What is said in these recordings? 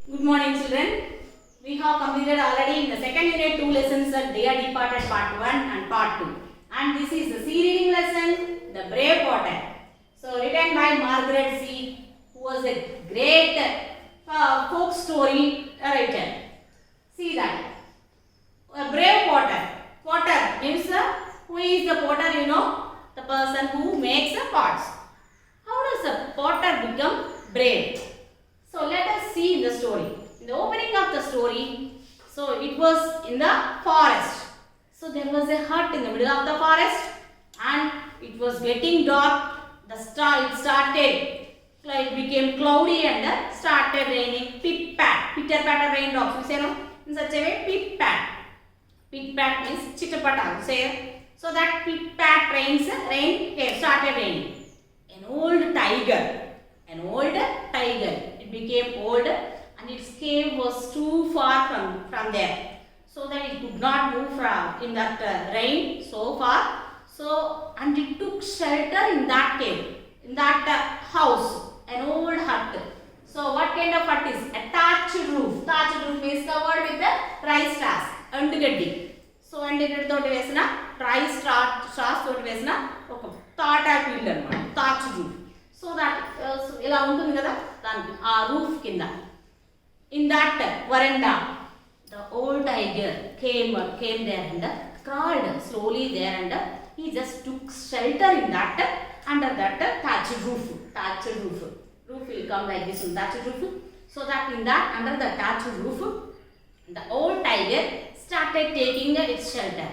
Good morning, children. We have completed already in the second unit 2 lessons that Dear Departed part 1 and part 2. And this is the sea reading lesson, The Brave Potter. So written by Margaret C., who was a great folk story writer. See that. A brave potter. Potter means who is the potter? You know, the person who makes the pots. How does a potter become brave? So let us see in the story. In the opening of the story, so it was in the forest. So there was a hut in the middle of the forest and it was getting dark. It started, it became cloudy and started raining pit-pat. Pitter-patter raindrops, you say no? In such a way, pit-pat. Pit-pat means chitter-patter, say. So that pit-pat rain started raining. An old tiger. It became old and its cave was too far from there. So that it could not move from in that rain so far. So, and it took shelter in that cave, in that house, an old hut. So, what kind of hut is? A thatched roof. Thatched roof is covered with the rice straws. Andugaddi. So, andugaddi toti vesina rice straws toti vesina oka tata pillar anamata. Thatched roof. So that ఇలా ఉంటుంది కదా దానికి ఆ roof కింద in that veranda the old tiger came there and crawled slowly there and he just took shelter in that under that thatched roof will come like this in thatched roof. So that in that under the thatched roof the old tiger started taking its shelter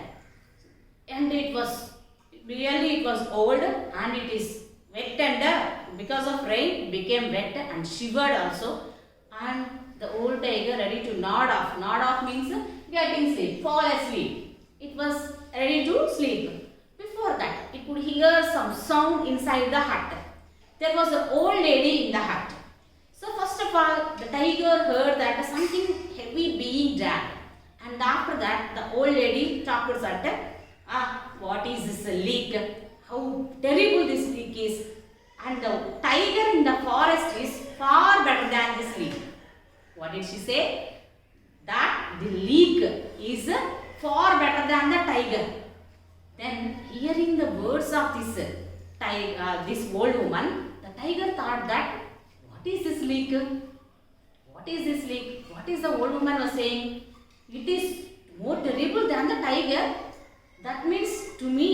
and it was old and it is wet and because of rain it became wet and shivered also, and the old tiger ready to nod off means getting sleep, fall asleep. It was ready to sleep. Before that it could hear some sound inside the hut. There was an old lady in the hut. So first of all the tiger heard that something heavy being dragged, and after that the old lady talked that what is this leak, how terrible this leak is, and the tiger in the forest is far better than this leak. What did she say? That the leak is far better than the tiger. Then hearing the words of this old woman, the tiger thought that what is this leak? What is this leak? What is the old woman was saying? It is more terrible than the tiger. That means to me,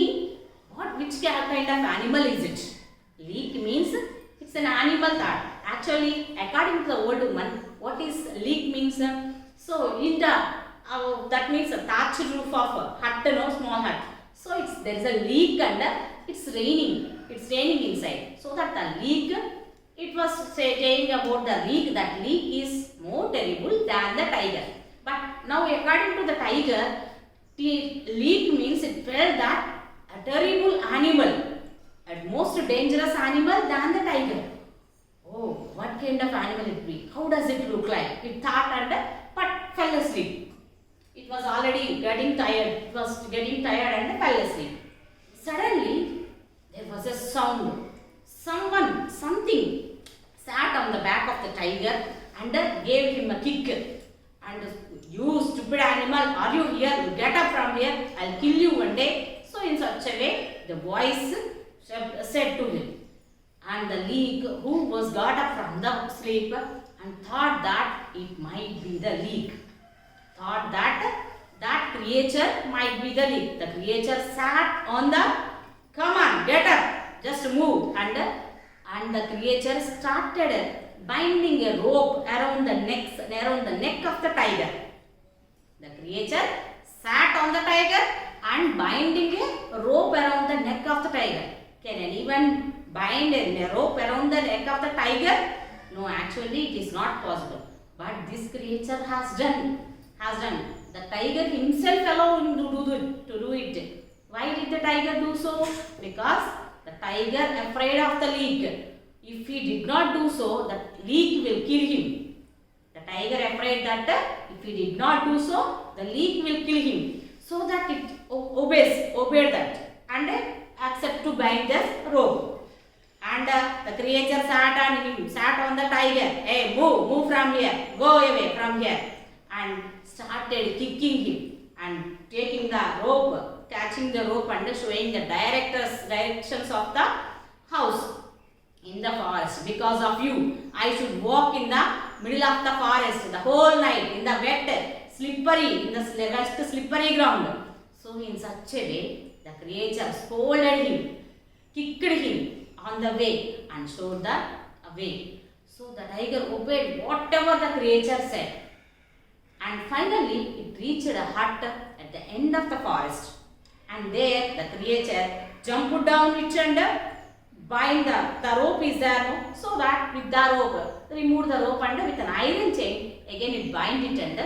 which kind of animal is it? Leak means it's an animal thought. Actually, according to the old woman, what is leak means? So in the that means a thatched roof of a hut, no small hut. So there is a leak and it's raining. It's raining inside. So that the leak, it was saying about the leak. That leak is more terrible than the tiger. But now according to the tiger, the leak means it felt that a terrible animal, a most dangerous animal than the tiger. Oh, what kind of animal it be? How does it look like? It thought and but fell asleep. It was already getting tired. It was getting tired and fell asleep. Suddenly, there was a sound. Something sat on the back of the tiger and gave him a kick. And you stupid animal, are you here? You get up from here. I'll kill you one day. So in such a way, the voice said to him. And the leak, who was got up from the sleep and thought that it might be the leak. Thought that creature might be the leak. The creature sat on the, come on, get up, just move. And the creature started binding a rope around the neck of the tiger. The creature sat on the tiger and binding a rope around the neck of the tiger. Can anyone bind a rope around the neck of the tiger? No, actually it is not possible. But this creature has done. The tiger himself allowed him to do it. Why did the tiger do so? Because the tiger afraid of the leak. If he did not do so, the leak will kill him. The tiger afraid that if he did not do so, the leak will kill him. So that it obeyed that and accept to bind the rope. And the creature sat on the tiger. Hey, move from here, go away from here. And started kicking him and taking the rope, catching the rope and showing the directions of the house in the forest. Because of you, I should walk in the middle of the forest the whole night in the wet, slippery, in the wet, slippery ground. So in such a way, the creature scolded him, kicked him on the way and showed the way. So the tiger obeyed whatever the creature said. And finally, it reached a hut at the end of the forest. And there the creature jumped down it and bind the rope is there, no? So that with the rope, remove the rope and with an iron chain, again it bind it and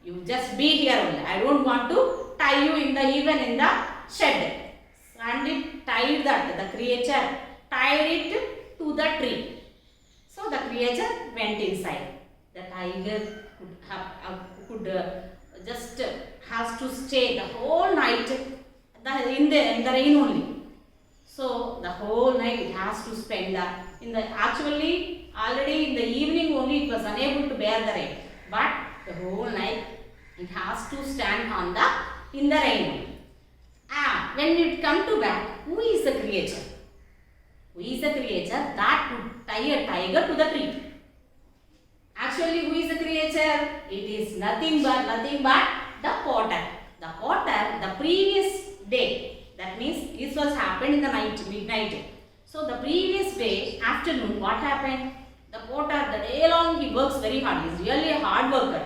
you just be here only. I don't want to tie you even in the shed. And it tied that, the creature tied it to the tree. So the creature went inside. The tiger could just has to stay the whole night in the rain only. So the whole night it has to spend actually already in the evening only it was unable to bear the rain. But the whole night it has to stand in the rain. When it come to back, who is the creature? Who is the creature that could tie a tiger to the tree? Actually, who is the creature? It is nothing but the potter. The potter, the previous day, that means this was happened in the midnight. So the previous day, afternoon, what happened? The potter, the day long he works very hard. He is really a hard worker.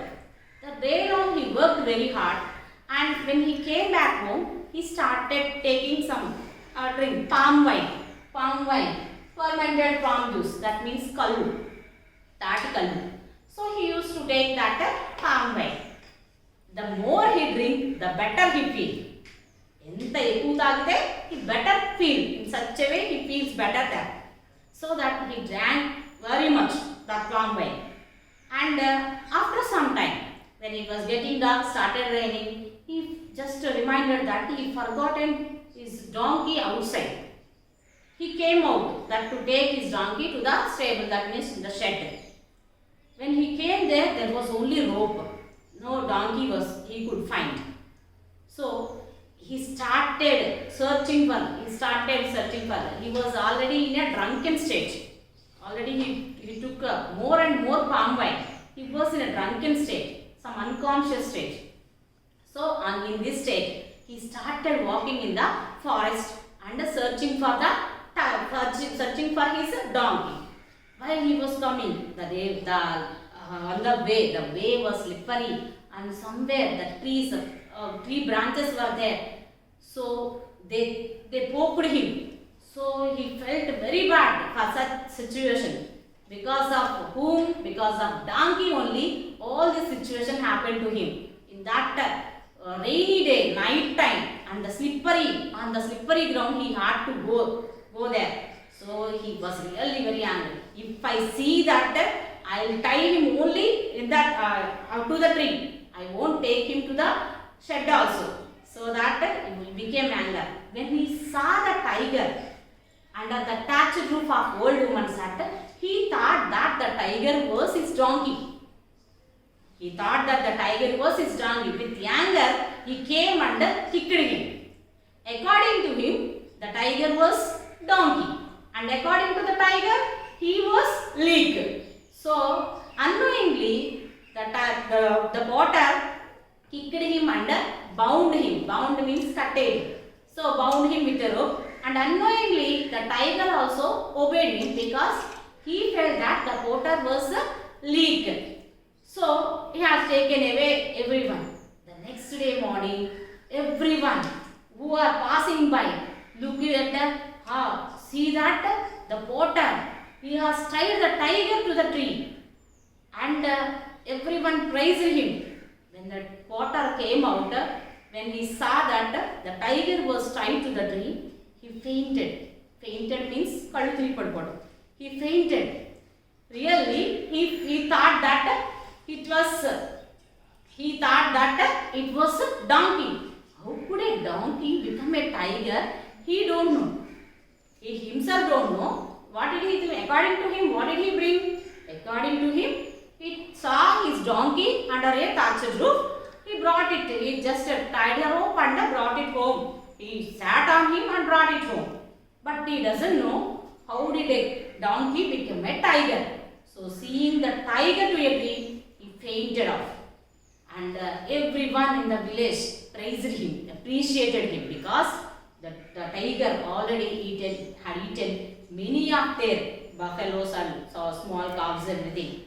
The day long he worked very hard, and when he came back home, he started taking some drink, palm wine, fermented palm juice, that means kallu, kallu. So he used to take that palm wine. The more he drink, the better he feel. He better feel. In such a way, he feels better there. So that he drank very much that palm wine. And after some time, when it was getting dark, started raining, he just reminded that he forgotten his donkey outside. He came out that to take his donkey to the stable, that means in the shed. When he came there, there was only rope. No donkey he could find. So he started searching for. He was already in a drunken state. Already he took more and more palm wine. He was in a drunken state, some unconscious state. So in this state, he started walking in the forest and searching for his donkey. While he was coming, the way was slippery, and somewhere the tree branches were there. So they poked him. So he felt very bad for such situation. Because of whom? Because of donkey only, all this situation happened to him. In that rainy day, night time, and on the slippery ground, he had to go there. So he was really very angry. If I see that, I will tie him only in that to the tree. I won't take him to the shed also. So that he became anger. When he saw the tiger under the thatched roof of old woman's hut, he thought that the tiger was his donkey. With anger, he came and kicked him. According to him, the tiger was donkey. And according to the tiger, he was leek. So, unknowingly, the potter kicked him and bound him. Bound means cutted. So, bound him with a rope. And unknowingly, the tiger also obeyed him because he felt that the potter was leek. So, he has taken away everyone. The next day morning, everyone who are passing by looked at see that the potter, he has tied the tiger to the tree. And everyone praised him. When the potter came out, when he saw that the tiger was tied to the tree, he fainted. Fainted means kalutri padpadu. He fainted. Really, he thought that it was a donkey. How could a donkey become a tiger? He don't know. He himself don't know. what did he do? According to him, what did he bring? According to him, he saw his donkey under a thatched roof. He brought it. He just tied a rope and brought it home. He sat on him and brought it home. But he doesn't know how did a donkey become a tiger. So seeing the tiger to a tree, he fainted off. And everyone in the village praised him, appreciated him because the tiger already had eaten many of their buffaloes and small calves, everything.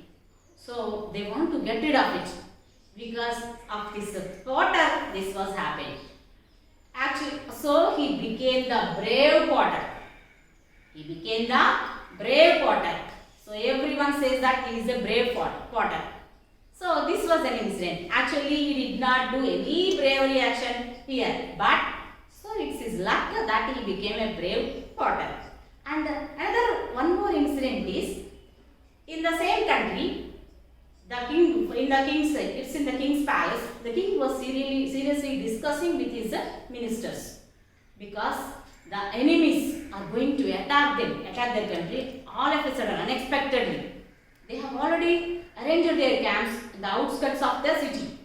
So they want to get rid of it. Because of this potter, this was happening. Actually, so he became the brave potter. He became the brave potter. So everyone says that he is a brave potter. So this was an incident. Actually, he did not do any bravery action here. But so it's his luck that he became a brave potter. And another one more incident is in the same country. It's in the king's palace. The king was seriously discussing with his ministers because the enemies are going to attack their country all of a sudden, unexpectedly. They have already arranged their camps in the outskirts of the city.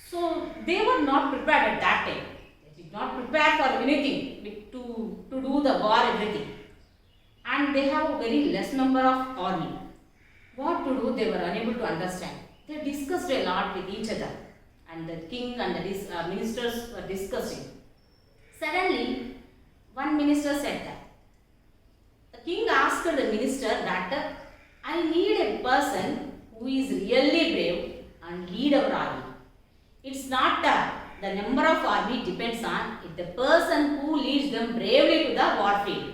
So they were not prepared at that time. They did not prepare for anything to do the war, everything. And they have a very less number of army. What to do, they were unable to understand. They discussed a lot with each other. And the king and the ministers were discussing. Suddenly, one minister said that. The king asked the minister that I need a person who is really brave and lead our army. It's not the number of army depends on if the person who leads them bravely to the war field.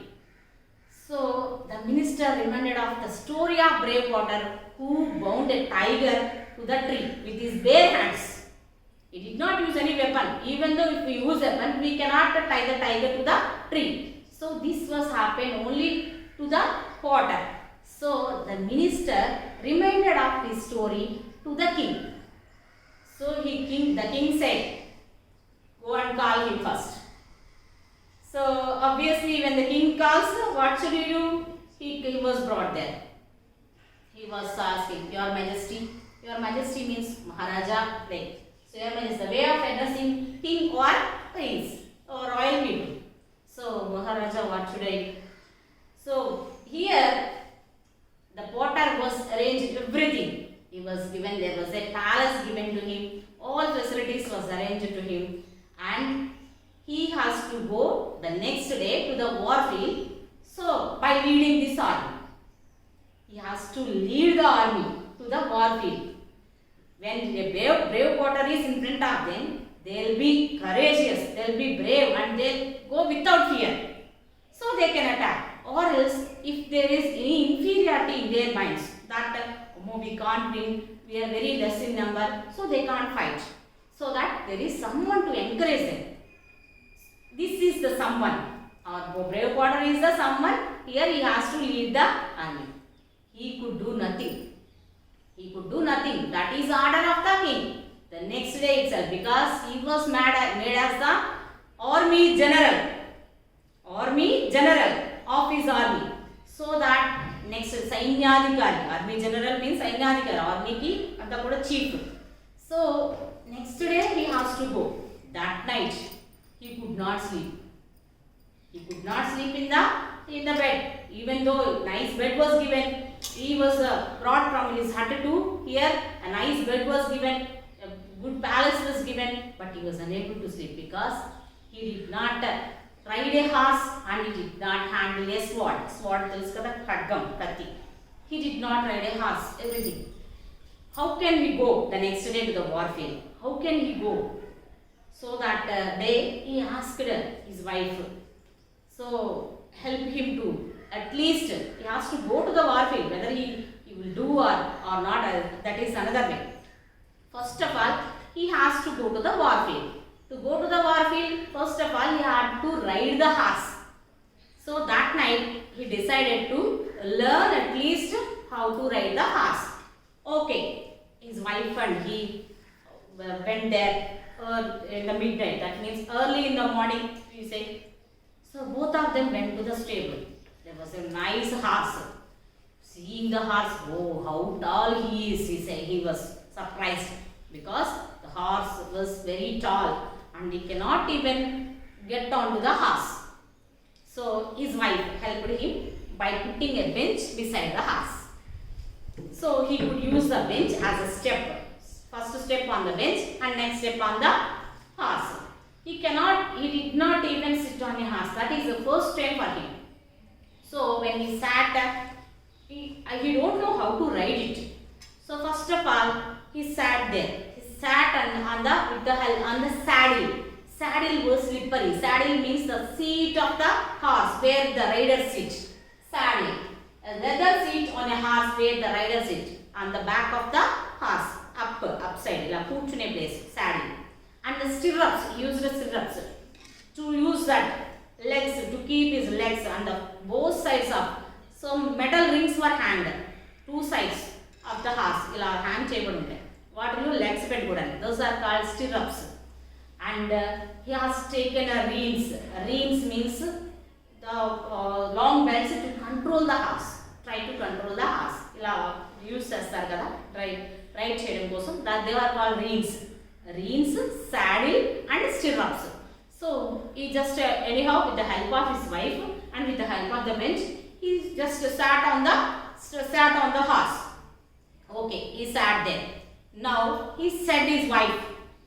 So the minister reminded of the story of brave potter who bound a tiger to the tree with his bare hands. He did not use any weapon. Even though if we use a weapon, we cannot tie the tiger to the tree. So this was happened only to the potter. So the minister reminded of his story to the king. So the king said, go and call him first. So obviously when the king calls, what should you do? He was brought there. He was asking, Your Majesty. Your Majesty means Maharaja, like. So Your Majesty, the way of addressing king or prince or royal people. So Maharaja, what should I do? So here the potter was arranged everything. He was given, there was a palace given to him. All facilities was arranged to him. And he has to go the next day to the war field. So, by leading this army, he has to lead the army to the war field. When a brave potter is in front of them, they will be courageous, they will be brave and they will go without fear. So, they can attack. Or else, if there is any inferiority in their minds, that we can't win, we are very less in number, so they can't fight. So that there is someone to encourage them. This is the someone. Our brave potter is the someone. Here he has to lead the army. He could do nothing. He could do nothing. That is the order of the king. The next day itself, because he was made as the army general. Army general of his army. So that next Sainyadhikari. Army general means Sainyadhikari. Army ki anta kuda chief. So next day he has to go. That night he could not sleep. He could not sleep in the bed. Even though nice bed was given, he was brought from his hut to here. A nice bed was given, a good palace was given, but he was unable to sleep because he did not ride a horse and he did not handle a sword. Sword is called khadgam, katti. He did not ride a horse, everything. How can we go the next day to the war field? How can he go? So that day he asked his wife, so help him to, at least he has to go to the war field, whether he will do or not, that is another way. First of all, he has to go to the war field. To go to the war field, first of all, he had to ride the horse. So that night, he decided to learn at least how to ride the horse. Okay, his wife and he went there in the midnight, that means early in the morning, we say. So both of them went to the stable. They was a nice horse. Seeing the horse, oh, how tall he is, he said. He was surprised because the horse was very tall and he cannot even get onto the horse. So his wife helped him by putting a bench beside the horse. So he could use the bench as a step. First step on the bench and next step on the horse. He did not even sit on a horse. That is the first step for him. So when he sat, he don't know how to ride it. So first of all, he sat there. He sat on the saddle. Saddle was slippery. Saddle means the seat of the horse where the rider sits. Saddle. A leather seat on a horse where the rider sits. On the back of the horse. Upside. కూర్చునే place. Saddle. And the stirrups. He used the stirrups. To use that legs. To keep his legs on the both sides of. So metal rings were hanged. Two sides of the horse. ఇలా hang చేయబడి ఉంటాయి. వాటిలో legs పెట్టుకోవడానికి. Those are called stirrups. And he has taken a reins. Reins means the long belts to control the horse. Try to control the horse. ఇలా use చేస్తారు కదా ride చేయడం కోసం. They are called reins. Reins, saddle and stirrups. So he just anyhow with the help of his wife and with the help of the bench, he just sat on the horse. Okay, he sat there. Now he said his wife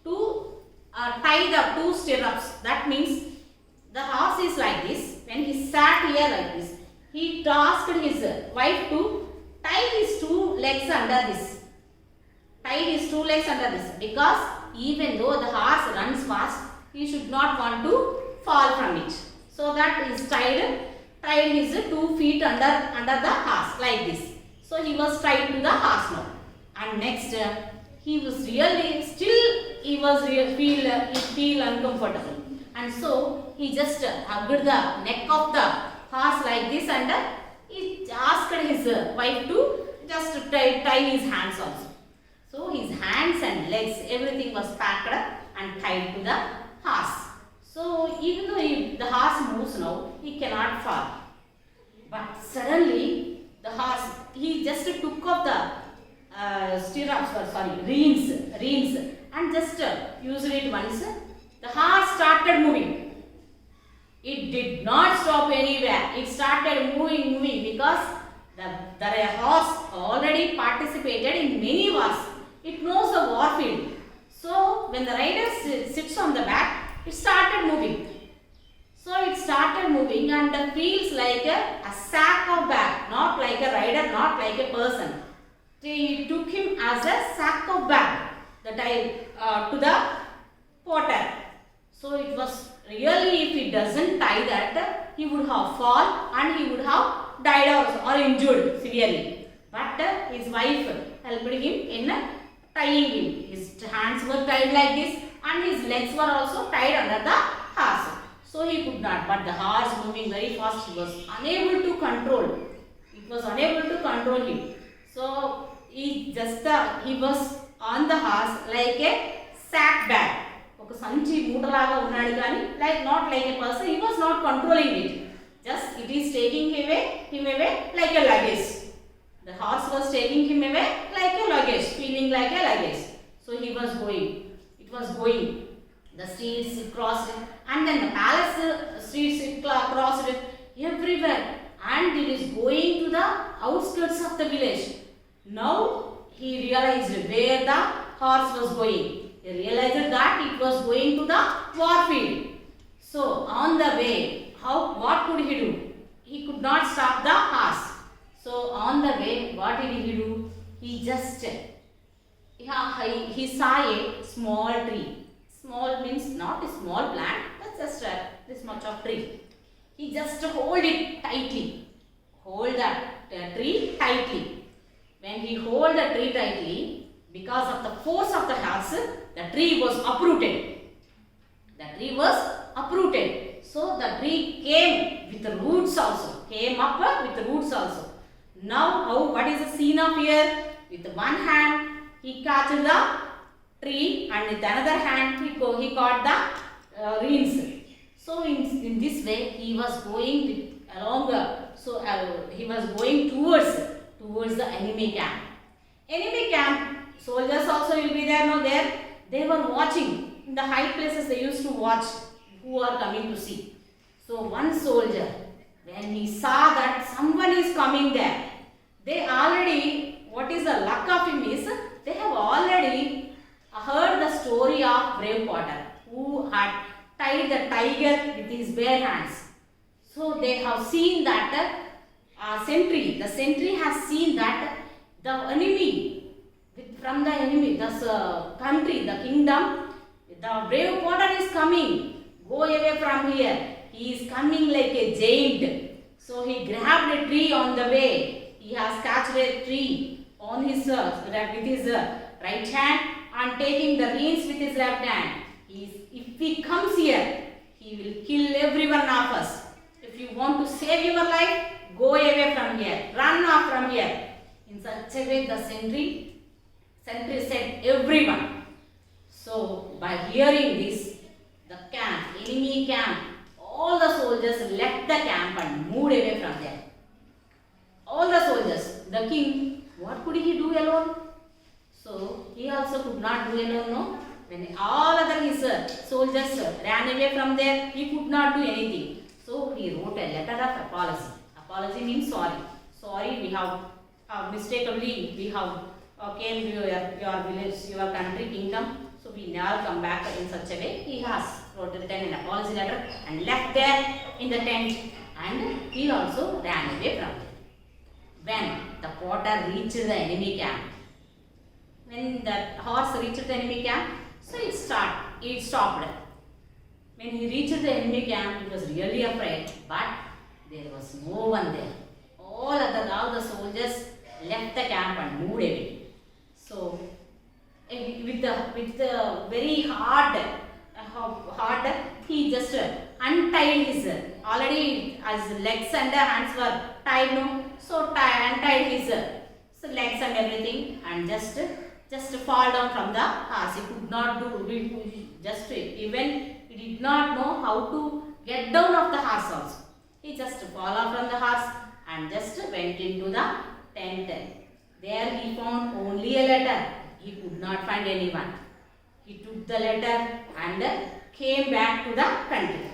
to tie the two stirrups. That means the horse is like this. When he sat here like this, he tasked his wife to tie his two legs under this. Tie his two legs under this because even though the horse runs fast, he should not want to fall from it. So that is tied his 2 feet under the horse like this. So he was tied to the horse now. And next he was really feel uncomfortable. And so he just hugged the neck of the horse like this and he asked his wife to just tie his hands also. So his hands and legs, everything was packed and tied to the horse. So even though the horse moves now, he cannot fall. But suddenly the horse, he just took off the reins and just used it once. The horse started moving. It did not stop anywhere. It started moving because the horse already participated in many wars. It knows the war field. So when the rider sits on the back, it started moving. So it started moving and feels like a sack of bag, not like a rider, not like a person. They took him as a sack of bag that to the potter. So it was really, if he doesn't tie that, he would have fall and he would have died or injured severely. But his wife helped him in tying him. His hands were tied like this and his legs were also tied under the horse. So he could not. But the horse moving very fast, he was unable to control. It was unable to control him. So he was on the horse like a sack bag. ఒక సంచి మూటలాగా ఉన్నాడు కానీ not like a person. He was not controlling it. Just it is taking him away like a luggage. The horse was taking him away like a luggage, feeling like a luggage. So he was going. It was going. The streets crossed and then the palace streets crossed everywhere and it is going to the outskirts of the village. Now he realized where the horse was going. He realized that it was going to the war field. So on the way, what could he do? He could not stop the horse. So on the way, what did he do? He just he saw a small tree. Small means not a small plant, but just this much of tree. He just hold it tightly. Hold that tree tightly. When he hold the tree tightly, because of the force of the horse, the tree was uprooted. The tree was uprooted. So the tree came with the roots also. Came up with the roots also. Now what is the scene of here? With one hand he caught the tree and with another hand he caught the reins. So in this way he was going with along. He was going towards the enemy camp. Enemy camp, soldiers also will be there. No, there they were watching in the high places. They used to watch who are coming to see. So one soldier, when he saw that someone is coming there, they already, what is the luck of him is, they have already heard the story of Brave Potter, who had tied the tiger with his bare hands. So they have seen that the sentry has seen that the enemy, from the enemy, the country, the kingdom, the Brave Potter is coming. Go away from here. He is coming like a giant. So he grabbed a tree on the way. He has catched a tree on his with his right hand and taking the reins with his left hand. If he comes here, he will kill every one of us. If you want to save your life, go away from here. Run off from here. In such a way, the sentry said everyone. So by hearing this, the camp, enemy camp, all the soldiers left the camp and moved away from there. All the soldiers, the king, what could he do alone? So he also could not do alone, no? When all other his soldiers ran away from there, he could not do anything. So he wrote a letter of apology. Apology means sorry. Sorry, we have mistakenly we have came to your village, your country, kingdom. So we never come back in such a way. He has written an apology letter and left there in the tent, and he also ran away from there. When the Potter reached the enemy camp, when the horse reached the enemy camp, so it stopped. When he reached the enemy camp, he was really afraid, but there was no one there. All the soldiers left the camp and moved away. So with the very hard, he just untied his, already his legs and hands were tied, no? So untied his legs and everything, and just fall down from the horse. He could not do, even he did not know how to get down off the horse also. He just fall off from the horse and just went into the tent. There he found only a letter. He could not find anyone. He took the letter and came back to the country.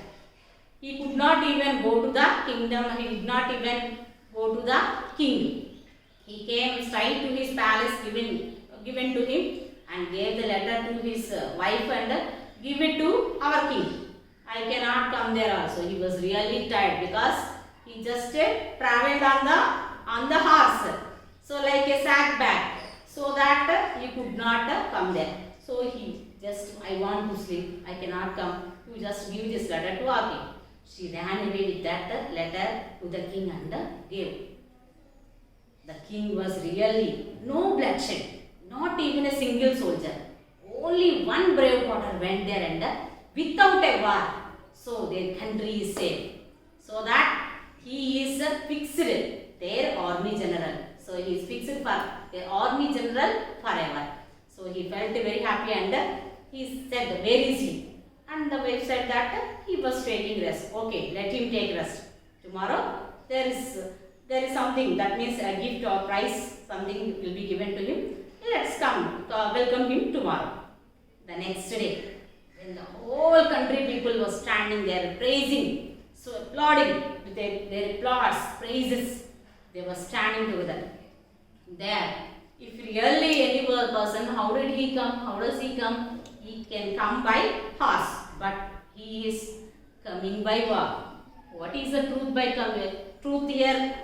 He could not even go to the kingdom. He did not even go to the king. He came straight to his palace given to him and gave the letter to his wife and give it to our king. I cannot come there also. He was really tired because he just traveled on the horse. So like a sack bag. So that he could not come there. So he just, I want to sleep. I cannot come. You just give this letter to our king. She ran away with that letter to the king and gave. The king was really no bloodshed. Not even a single soldier. Only one Brave Potter went there and without a war. So their country is safe. So that he is fixed their army general. So he is fixed for the army general forever. So he felt very happy and he said, where is he? And the wife said that he was taking rest. Okay, let him take rest. Tomorrow there is something, that means a gift or prize, something will be given to him. Let's come welcome him tomorrow. The next day, when the whole country people was standing there praising, so applauding with their applause, praises, they were standing together. There, if really any person, how did he come? How does he come? He can come by horse, but he is coming by walk. What is the truth by coming? Truth here,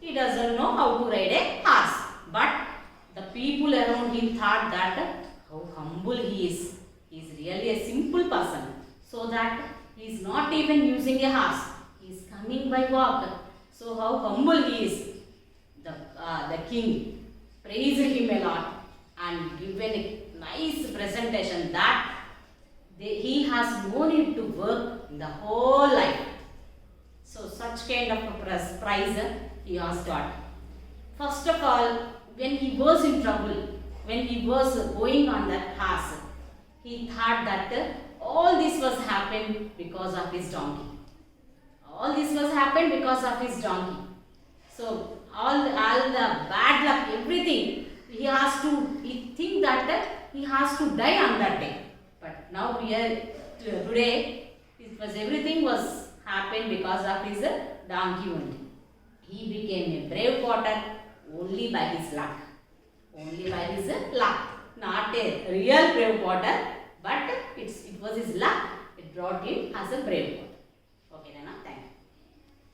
he doesn't know how to ride a horse. But the people around him thought that how humble he is. He is really a simple person. So that he is not even using a horse. He is coming by walk. So how humble he is. The king praised him a lot and given a nice presentation that he has no need to work in the whole life. So such kind of a prize he has got. First of all, when he was in trouble, when he was going on that horse, he thought that all this was happened because of his donkey. All this was happened because of his donkey. So all the bad luck, everything, he think that he has to die on that day. But now today, everything was happened because of his donkey only. He became a brave potter only by his luck. Only by his luck. Not a real brave potter, but it was his luck. It brought him as a brave potter. Okay, Nana?